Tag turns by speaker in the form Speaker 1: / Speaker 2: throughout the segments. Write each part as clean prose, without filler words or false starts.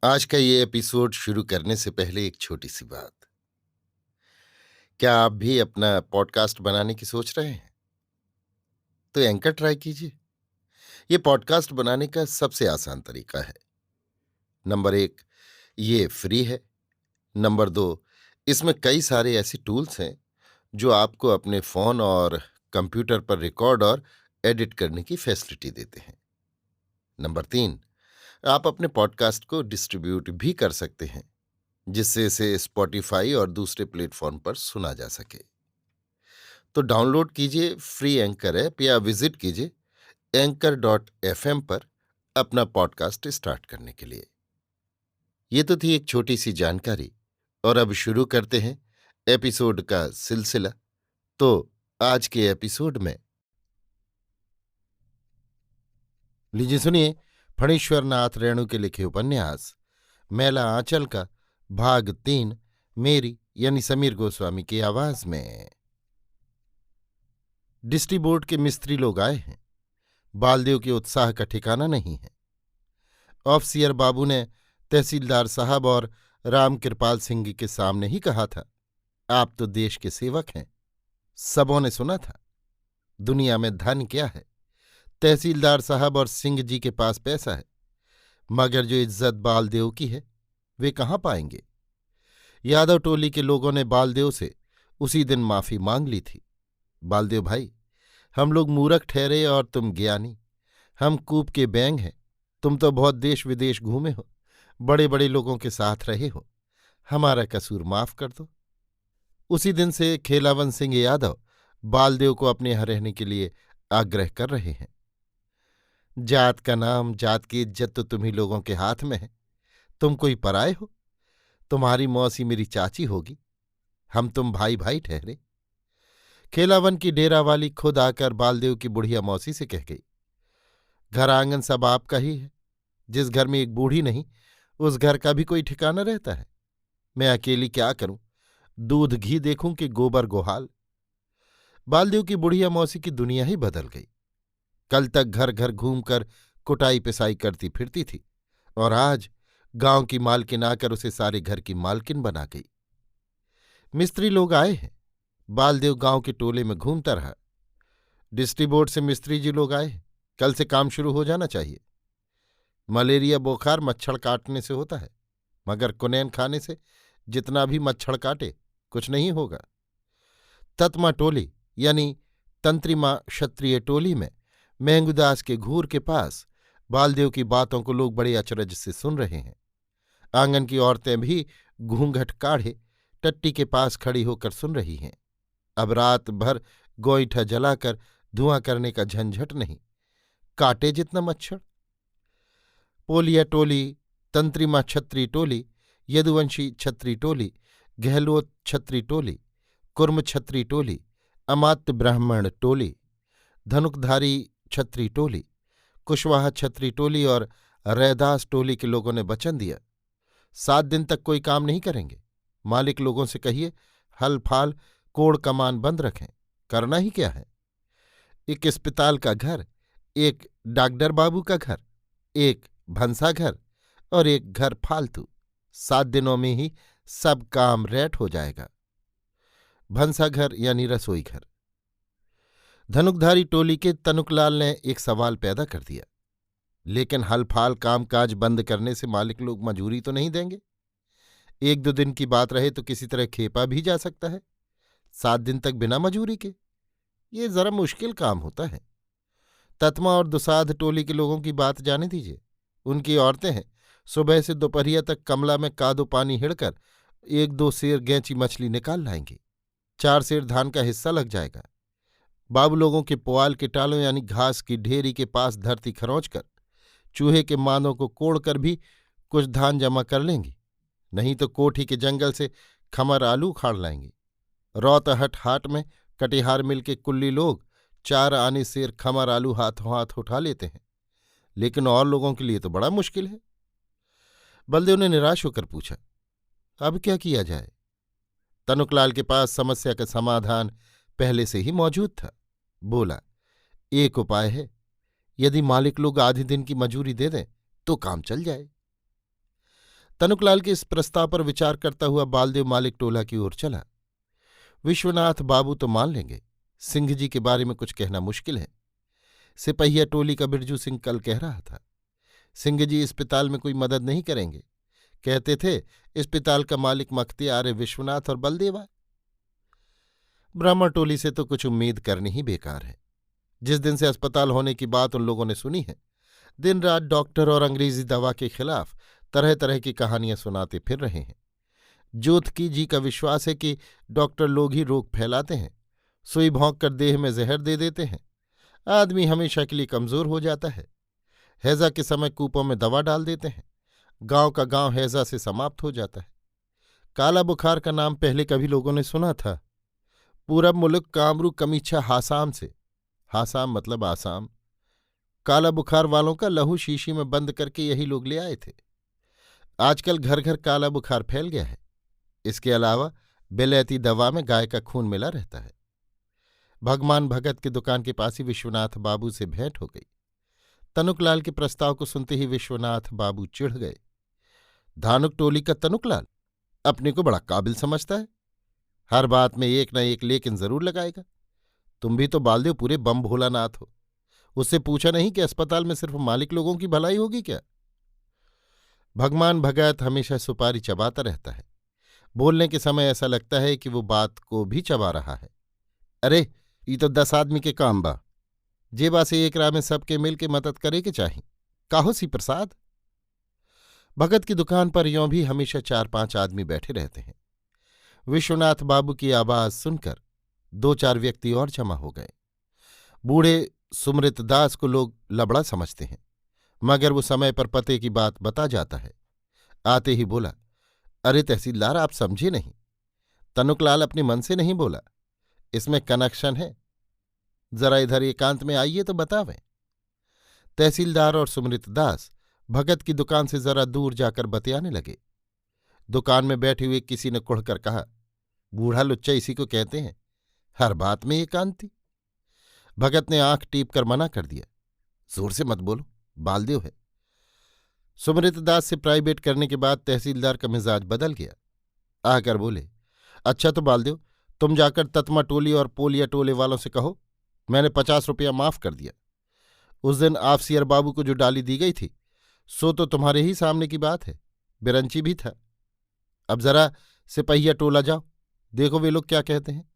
Speaker 1: आज का ये एपिसोड शुरू करने से पहले एक छोटी सी बात। क्या आप भी अपना पॉडकास्ट बनाने की सोच रहे हैं? तो एंकर ट्राई कीजिए। ये पॉडकास्ट बनाने का सबसे आसान तरीका है। नंबर 1, ये फ्री है। नंबर 2, इसमें कई सारे ऐसे टूल्स हैं जो आपको अपने फोन और कंप्यूटर पर रिकॉर्ड और एडिट करने की फैसिलिटी देते हैं। नंबर 3, आप अपने पॉडकास्ट को डिस्ट्रीब्यूट भी कर सकते हैं, जिससे इसे स्पॉटिफाई और दूसरे प्लेटफॉर्म पर सुना जा सके। तो डाउनलोड कीजिए फ्री एंकर ऐप या विजिट कीजिए anchor.fm पर अपना पॉडकास्ट स्टार्ट करने के लिए। ये तो थी एक छोटी सी जानकारी, और अब शुरू करते हैं एपिसोड का सिलसिला। तो आज के एपिसोड में लीजिए सुनिए फणीश्वर नाथ रेणु के लिखे उपन्यास मैला आंचल का भाग 3, मेरी यानी समीर गोस्वामी की आवाज में। डिस्ट्री बोर्ड के मिस्त्री लोग आए हैं। बालदेव के उत्साह का ठिकाना नहीं है। ऑफिसियर बाबू ने तहसीलदार साहब और राम कृपाल सिंह के सामने ही कहा था, आप तो देश के सेवक हैं। सबों ने सुना था, दुनिया में धन क्या है, तहसीलदार साहब और सिंह जी के पास पैसा है, मगर जो इज्जत बालदेव की है वे कहाँ पाएंगे। यादव टोली के लोगों ने बालदेव से उसी दिन माफी मांग ली थी। बालदेव भाई, हम लोग मूर्ख ठहरे और तुम ज्ञानी। हम कूप के बैंग हैं, तुम तो बहुत देश विदेश घूमे हो, बड़े बड़े लोगों के साथ रहे हो, हमारा कसूर माफ कर दो। उसी दिन से खेलावन सिंह यादव बालदेव को अपने यहाँ रहने के लिए आग्रह कर रहे हैं। जात का नाम, जात की इज्जत तो तुम्ही लोगों के हाथ में है। तुम कोई पराए हो? तुम्हारी मौसी मेरी चाची होगी, हम तुम भाई भाई ठहरे। खेलावन की डेरा वाली खुद आकर बालदेव की बुढ़िया मौसी से कह गई, घर आंगन सब आपका ही है। जिस घर में एक बूढ़ी नहीं, उस घर का भी कोई ठिकाना रहता है। मैं अकेली क्या करूं, दूध घी देखूं कि गोबर गोहाल। बालदेव की बुढ़िया मौसी की दुनिया ही बदल गई। कल तक घर घर घूमकर कुटाई पिसाई करती फिरती थी, और आज गांव की मालकिन आकर उसे सारे घर की मालकिन बना गई। मिस्त्री लोग आए हैं। बालदेव गांव के टोले में घूमता रहा। डिस्ट्रीबोर्ड से मिस्त्री जी लोग आए हैं, कल से काम शुरू हो जाना चाहिए। मलेरिया बुखार मच्छर काटने से होता है, मगर कुनैन खाने से जितना भी मच्छर काटे कुछ नहीं होगा। तत्मा टोली यानी तंत्रिमा क्षत्रिय टोली में महंगूदास के घूर के पास बालदेव की बातों को लोग बड़े अचरज से सुन रहे हैं। आंगन की औरतें भी घूंघट काढ़े टट्टी के पास खड़ी होकर सुन रही हैं। अब रात भर गोईठा जलाकर धुआं करने का झंझट नहीं, काटे जितना मच्छर। पोलिया टोली, तंत्रिमा छत्री टोली, यदुवंशी छत्री टोली, गहलोत छत्री टोली, कुर्म छत्री टोली, अमात्य ब्राह्मण टोली, धनुकधारी छत्री टोली, कुशवाहा छत्री टोली और रैदास टोली के लोगों ने वचन दिया, 7 दिन तक कोई काम नहीं करेंगे। मालिक लोगों से कहिए हल फाल कोड़ कमान बंद रखें। करना ही क्या है, एक अस्पताल का घर, एक डॉक्टर बाबू का घर, एक भंसा घर और एक घर फालतू। 7 दिनों में ही सब काम रेट हो जाएगा। भंसा घर यानी रसोई घर। धनुकधारी टोली के तनुकलाल ने एक सवाल पैदा कर दिया, लेकिन हलफाल कामकाज बंद करने से मालिक लोग मजूरी तो नहीं देंगे? 1-2 दिन की बात रहे तो किसी तरह खेपा भी जा सकता है। 7 दिन तक बिना मजूरी के ये जरा मुश्किल काम होता है। तत्मा और दुसाध टोली के लोगों की बात जाने दीजिए। उनकी औरतें हैं, सुबह से दोपहरिया तक कमला में कादो पानी हिड़कर 1-2 सेर गैंची मछली निकाल लाएंगे। 4 सेर धान का हिस्सा लग जाएगा। बाबू लोगों के पुआल के टालों यानी घास की ढेरी के पास धरती खरोंच कर चूहे के मांदों को कोड़कर भी कुछ धान जमा कर लेंगी। नहीं तो कोठी के जंगल से खमर आलू उखाड़ लाएंगी। रौतहट हाट में कटिहार मिल के कुल्ली लोग 4 आने सेर खमर आलू हाथों हाथ उठा लेते हैं, लेकिन और लोगों के लिए तो बड़ा मुश्किल है। बलदेव ने निराश होकर पूछा, अब क्या किया जाए? तनुकलाल के पास समस्या का समाधान पहले से ही मौजूद था। बोला, एक उपाय है, यदि मालिक लोग आधे दिन की मजूरी दे दें तो काम चल जाए। तनुकलाल के इस प्रस्ताव पर विचार करता हुआ बालदेव मालिक टोला की ओर चला। विश्वनाथ बाबू तो मान लेंगे, सिंह जी के बारे में कुछ कहना मुश्किल है। सिपहिया टोली का बिरजू सिंह कल कह रहा था, सिंह जी इस पिताल में कोई मदद नहीं करेंगे। कहते थे इस पिताल का मालिक मख्तियार विश्वनाथ और बलदेवा। ब्राह्मण टोली से तो कुछ उम्मीद करनी ही बेकार है। जिस दिन से अस्पताल होने की बात उन लोगों ने सुनी है, दिन रात डॉक्टर और अंग्रेजी दवा के खिलाफ तरह तरह की कहानियां सुनाते फिर रहे हैं। जोतकी जी का विश्वास है कि डॉक्टर लोग ही रोग फैलाते हैं, सुई भोंक कर देह में जहर दे देते हैं, आदमी हमेशा के लिए कमजोर हो जाता है। हैजा के समय कूपों में दवा डाल देते हैं, गांव का गांव हैजा से समाप्त हो जाता है। काला बुखार का नाम पहले कभी लोगों ने सुना था। पूरब मुल्क कामरू कमीछा हासाम से, हासाम मतलब आसाम, काला बुखार वालों का लहू शीशी में बंद करके यही लोग ले आए थे। आजकल घर घर काला बुखार फैल गया है। इसके अलावा बेलैती दवा में गाय का खून मिला रहता है। भगवान भगत की दुकान के पास ही विश्वनाथ बाबू से भेंट हो गई। तनुकलाल के प्रस्ताव को सुनते ही विश्वनाथ बाबू चिढ़ गए। धानुक टोली का तनुकलाल अपने को बड़ा काबिल समझता है, हर बात में एक न एक लेकिन जरूर लगाएगा। तुम भी तो बालदेव पूरे बम भोलानाथ हो। उससे पूछा नहीं कि अस्पताल में सिर्फ मालिक लोगों की भलाई होगी क्या? भगवान भगत हमेशा सुपारी चबाता रहता है। बोलने के समय ऐसा लगता है कि वो बात को भी चबा रहा है। अरे ये तो 10 आदमी के काम बा, जेबा से एक राह में सबके मिल के मदद करे के चाही। काहो सी प्रसाद। भगत की दुकान पर यों भी हमेशा 4-5 आदमी बैठे रहते हैं। विश्वनाथ बाबू की आवाज सुनकर 2-4 व्यक्ति और जमा हो गए। बूढ़े सुमृत दास को लोग लबड़ा समझते हैं, मगर वो समय पर पते की बात बता जाता है। आते ही बोला, अरे तहसीलदार, आप समझे नहीं, तनुकलाल अपने मन से नहीं बोला, इसमें कनेक्शन है। जरा इधर एकांत में आइए तो बतावें। तहसीलदार और सुमृत दास भगत की दुकान से जरा दूर जाकर बतियाने लगे। दुकान में बैठे हुए किसी ने कुढ़कर कहा, बूढ़ा लुच्चा इसी को कहते हैं, हर बात में एकांती। भगत ने आंख टीप कर मना कर दिया, जोर से मत बोलो, बालदेव है। सुमृत दास से प्राइवेट करने के बाद तहसीलदार का मिजाज बदल गया। आकर बोले, अच्छा तो बालदेव, तुम जाकर ततमा टोली और पोलिया टोले वालों से कहो मैंने 50 रुपया माफ कर दिया। उस दिन आफसियर बाबू को जो डाली दी गई थी सो तो तुम्हारे ही सामने की बात है, बिरंची भी था। अब जरा सिपहिया टोला जाओ, देखो वे लोग क्या कहते हैं।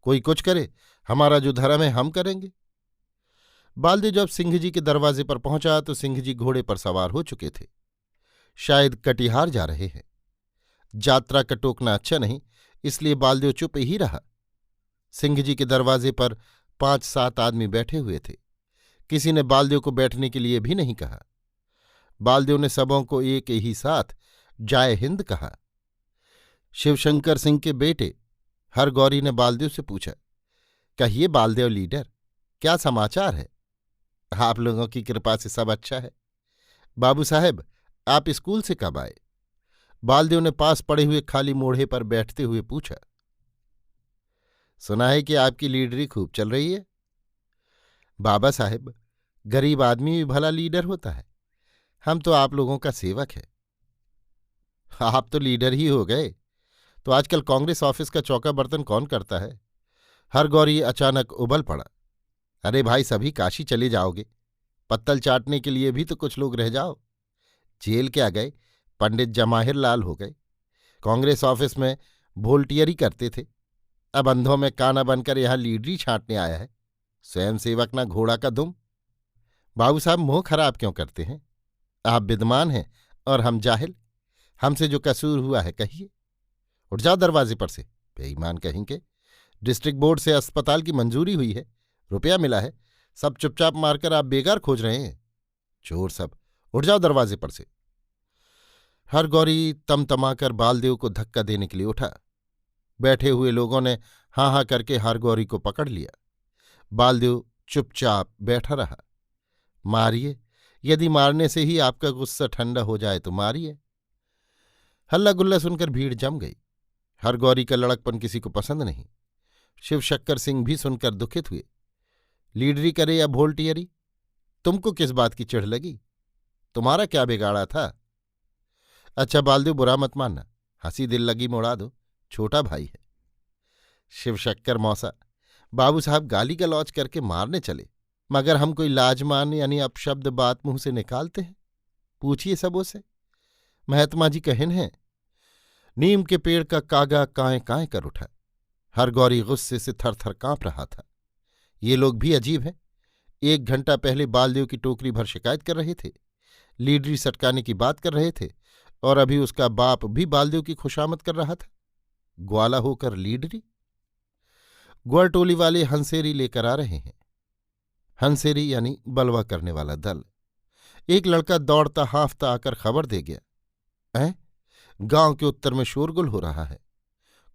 Speaker 1: कोई कुछ करे, हमारा जो धर्म है हम करेंगे। बालदेव जब सिंह जी के दरवाजे पर पहुंचा तो सिंह जी घोड़े पर सवार हो चुके थे, शायद कटिहार जा रहे हैं। यात्रा का टोकना अच्छा नहीं, इसलिए बालदेव चुप ही रहा। सिंह जी के दरवाजे पर 5-7 आदमी बैठे हुए थे। किसी ने बालदेव को बैठने के लिए भी नहीं कहा। बालदेव ने सबों को एक ही साथ जय हिंद कहा। शिवशंकर सिंह के बेटे हरगौरी ने बालदेव से पूछा, कहिए बालदेव लीडर, क्या समाचार है? आप लोगों की कृपा से सब अच्छा है। बाबू साहब, आप स्कूल से कब आए? बालदेव ने पास पड़े हुए खाली मोढ़े पर बैठते हुए पूछा। सुना है कि आपकी लीडरी खूब चल रही है। बाबा साहब, गरीब आदमी भी भला लीडर होता है, हम तो आप लोगों का सेवक है। आप तो लीडर ही हो गए, तो आजकल कांग्रेस ऑफिस का चौका बर्तन कौन करता है? हरगौरी अचानक उबल पड़ा। अरे भाई, सभी काशी चले जाओगे, पत्तल चाटने के लिए भी तो कुछ लोग रह जाओ। जेल क्या गए, पंडित जमाहिर लाल हो गए, कांग्रेस ऑफिस में वोल्टियरी करते थे, अब अंधों में काना बनकर यहां लीडरी छांटने आया है। स्वयं सेवक ना घोड़ा का दुम। बाबू साहब, मुंह खराब क्यों करते हैं? आप विद्वान हैं और हम जाहिल। हमसे जो कसूर हुआ है कहिए। उठ जाओ दरवाजे पर से, बेईमान कहेंगे। डिस्ट्रिक्ट बोर्ड से अस्पताल की मंजूरी हुई है, रुपया मिला है, सब चुपचाप मारकर आप बेकार खोज रहे हैं। चोर सब, उठ जाओ दरवाजे पर से। हरगौरी तमतमाकर बालदेव को धक्का देने के लिए उठा। बैठे हुए लोगों ने हाँ हाँ करके हरगौरी को पकड़ लिया। बालदेव चुपचाप बैठा रहा। मारिए, यदि मारने से ही आपका गुस्सा ठंडा हो जाए तो मारिए। हल्ला गुल्ला सुनकर भीड़ जम गई। हरगौरी का लड़कपन किसी को पसंद नहीं। शिवशक्कर सिंह भी सुनकर दुखित हुए। लीडरी करे या वोल्टियरी, तुमको किस बात की चिढ़ लगी? तुम्हारा क्या बिगाड़ा था? अच्छा बालदेव, बुरा मत मानना, हंसी दिल लगी मुड़ा दो, छोटा भाई है। शिवशक्कर मौसा, बाबू साहब गाली गलौज करके मारने चले, मगर हम कोई लाजमान यानी अपशब्द बात मुंह से निकालते हैं? पूछिए सबों से। महात्मा जी कहन हैं। नीम के पेड़ का कागा काएं काएं कर उठा। हर गौरी गुस्से से थर थर कांप रहा था। ये लोग भी अजीब हैं। 1 घंटा पहले बालदेव की टोकरी भर शिकायत कर रहे थे, लीडरी सटकाने की बात कर रहे थे, और अभी उसका बाप भी बालदेव की खुशामद कर रहा था। ग्वाला होकर लीडरी। ग्वार टोली वाले हंसेरी लेकर आ रहे हैं। हंसेरी यानी बलवा करने वाला दल। एक लड़का दौड़ता हांफता आकर खबर दे गया, ऐ गांव के उत्तर में शोरगुल हो रहा है।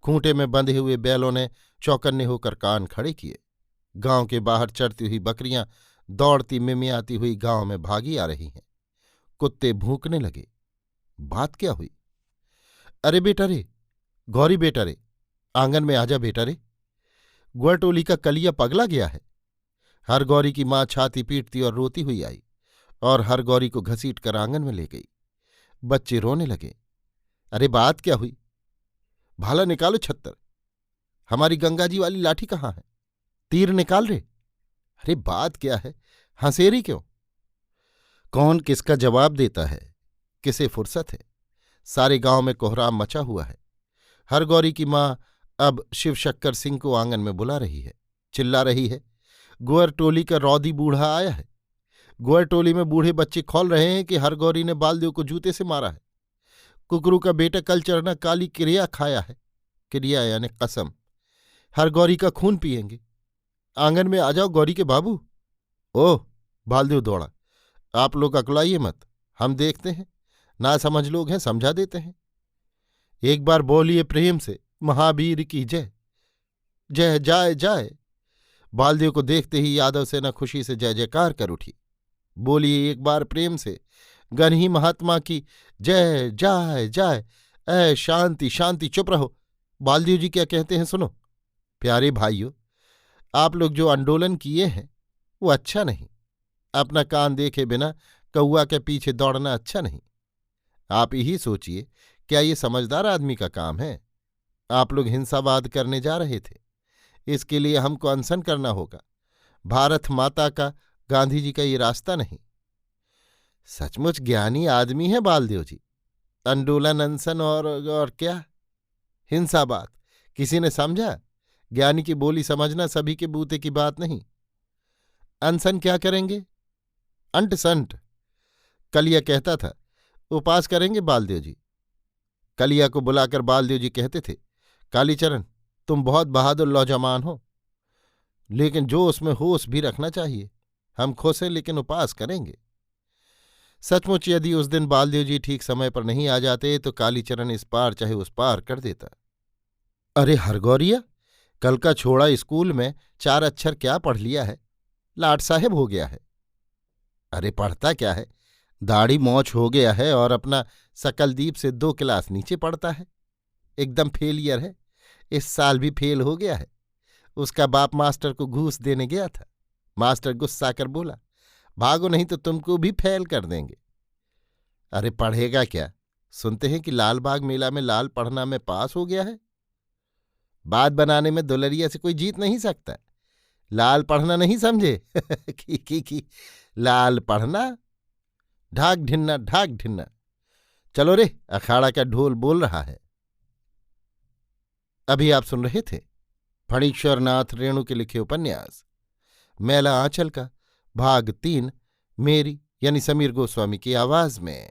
Speaker 1: खूंटे में बंधे हुए बैलों ने चौकन्ने होकर कान खड़े किए। गांव के बाहर चढ़ती हुई बकरियां दौड़ती मिमियाती हुई गांव में भागी आ रही हैं। कुत्ते भूंकने लगे। बात क्या हुई? अरे बेटा रे, गौरी बेटा रे, आंगन में आजा बेटा रे। ग्वारटोली का कलिया पगला गया है। हर गौरी की माँ छाती पीटती और रोती हुई आई और हर गौरी को घसीट कर आंगन में ले गई। बच्चे रोने लगे। अरे बात क्या हुई? भाला निकालो छत्तर। हमारी गंगाजी वाली लाठी कहाँ है? तीर निकाल रे। अरे बात क्या है? हंसेरी क्यों? कौन किसका जवाब देता है? किसे फुर्सत है? सारे गांव में कोहराम मचा हुआ है। हर गौरी की माँ अब शिवशक्कर सिंह को आंगन में बुला रही है, चिल्ला रही है, गोअर टोली का रौदी बूढ़ा आया है। गोअर टोली में बूढ़े बच्चे खौल रहे हैं कि हर गौरी ने बालदेव को जूते से मारा है। कुकरू का बेटा कल चरना काली क्रिया खाया है। क्रिया यानी कसम। हर गौरी का खून पिएंगे। आंगन में आ जाओ गौरी के बाबू। ओह! बालदेव दौड़ा। आप लोग अकुलाइए मत, हम देखते हैं। ना समझ लोग हैं, समझा देते हैं। एक बार बोलिए प्रेम से, महावीर की जय। जय जाय जाय। बालदेव को देखते ही यादव सेना खुशी से जय जयकार कर उठी। बोलिए एक बार प्रेम से, गनही महात्मा की जय जाय जाय। ऐ शांति शांति, चुप रहो। बालदेव जी क्या कहते हैं सुनो। प्यारे भाइयों, आप लोग जो आंदोलन किए हैं वो अच्छा नहीं। अपना कान देखे बिना कौआ के पीछे दौड़ना अच्छा नहीं। आप यही सोचिए, क्या ये समझदार आदमी का काम है? आप लोग हिंसावाद करने जा रहे थे। इसके लिए हमको अनशन करना होगा। भारत माता का, गांधी जी का ये रास्ता नहीं। सचमुच ज्ञानी आदमी है बालदेव जी। आंदोलन, अनशन और क्या हिंसावाद, किसी ने समझा? ज्ञानी की बोली समझना सभी के बूते की बात नहीं। अनशन क्या करेंगे? अंट संट। कलिया कहता था, उपास करेंगे बालदेव जी। कलिया को बुलाकर बालदेव जी कहते थे, कालीचरण, तुम बहुत बहादुर नौजवान हो, लेकिन जो उसमें होश भी रखना चाहिए। हम खुश हैं लेकिन उपास करेंगे। सचमुच यदि उस दिन बालदेव जी ठीक समय पर नहीं आ जाते तो कालीचरण इस पार चाहे उस पार कर देता। अरे हरगौरिया, कल का छोड़ा स्कूल में 4 अक्षर क्या पढ़ लिया है? लाट साहेब हो गया है। अरे पढ़ता क्या है? दाढ़ी मोछ हो गया है और अपना सकलदीप से 2 क्लास नीचे पढ़ता है। एकदम फेलियर है। इस साल भी फेल हो गया है। उसका बाप मास्टर को घूस देने गया था। मास्टर गुस्सा कर बोला, भागो नहीं तो तुमको भी फेल कर देंगे। अरे पढ़ेगा क्या? सुनते हैं कि लालबाग मेला में लाल पढ़ना में पास हो गया है। बात बनाने में दुलरिया से कोई जीत नहीं सकता। लाल पढ़ना नहीं समझे? की लाल पढ़ना, ढाक ढिन्ना ढाक ढिन्ना। चलो रे, अखाड़ा का ढोल बोल रहा है। अभी आप सुन रहे थे फणीश्वरनाथ रेणु के लिखे उपन्यास मैला आंचल का भाग 3, मेरी यानी समीर गोस्वामी की आवाज में।